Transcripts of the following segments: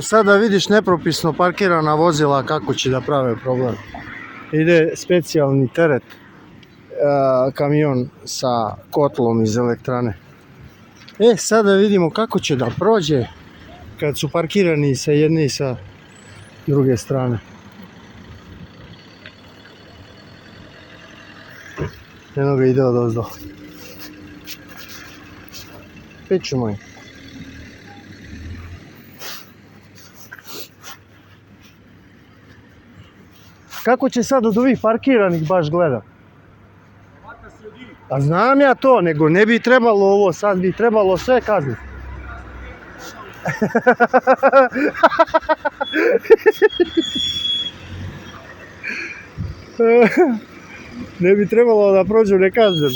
Sada vidiš nepropisno parkirana vozila kako će da prave problem. Ide specijalni teret, kamion sa kotlom iz elektrane. Sada vidimo kako će da prođe kad su parkirani sa jedne i sa druge strane. Eno ga ide odozdo. Piću moj. Kako će sad od ovih parkiranih baš gleda? A znam ja to, nego ne bi trebalo ovo, sad bi trebalo sve kazniti. Ne bi trebalo da prođu nekažnjeno.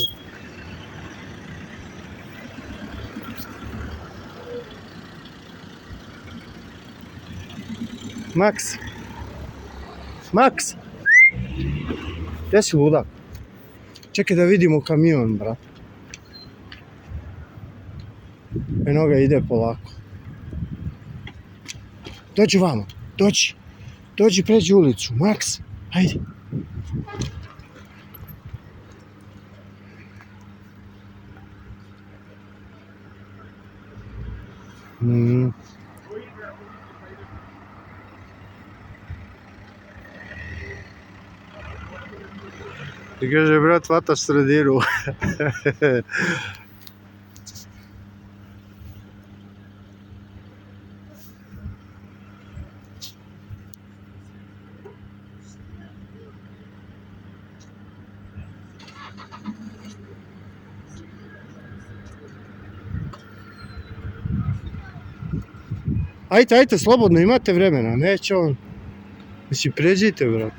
Maks! Maks! Gdje si ludak? Čekaj da vidimo kamion, brat. Eno ga ide polako. Dođi vamo, dođi. Dođi, pređi ulicu. Maks, hajde. I kaže, brat, hvataš sredinu. Ajte, slobodno, imate vremena, neće on. Mislim, pređite, brat.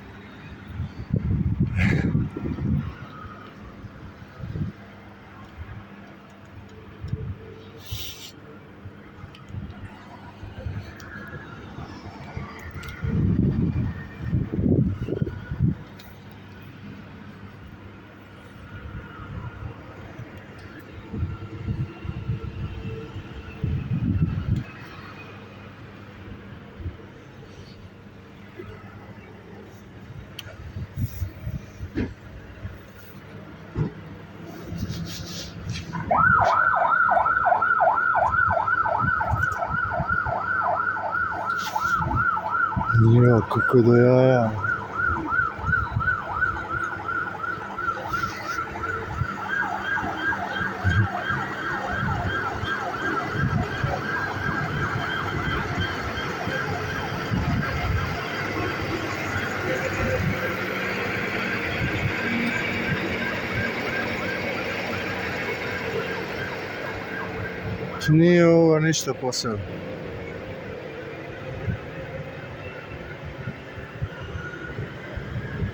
Jo, kako do jaja. Nije ovo ništa posebno.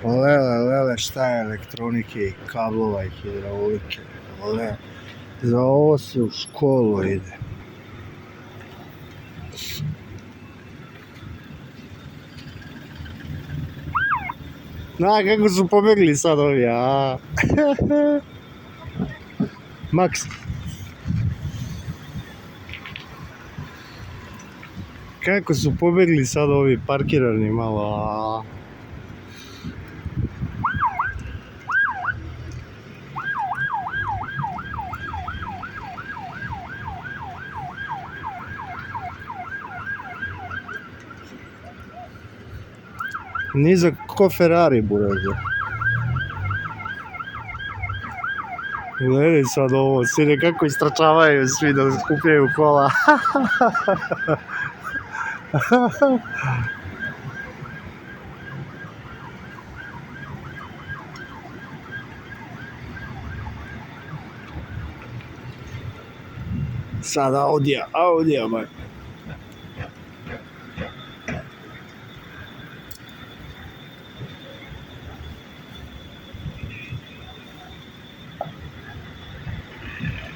Lele, šta je elektronike i kablova i hidraulike. Lele, za ovo se u školu ide. Kako su pobegli sad ovi, a? Maks. Kako su pobegli sad ovi parkirani malo, a? Nizak ko Ferrari, burazer. Gledaj sad ovo, svi nekako istračavaju svi da skupljaju kola. Sad Audija, maj.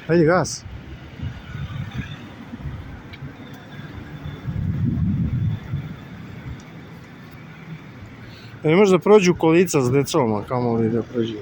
Hajde, gas. Ne može da prođu kolica s decom, a kamo li da prođu.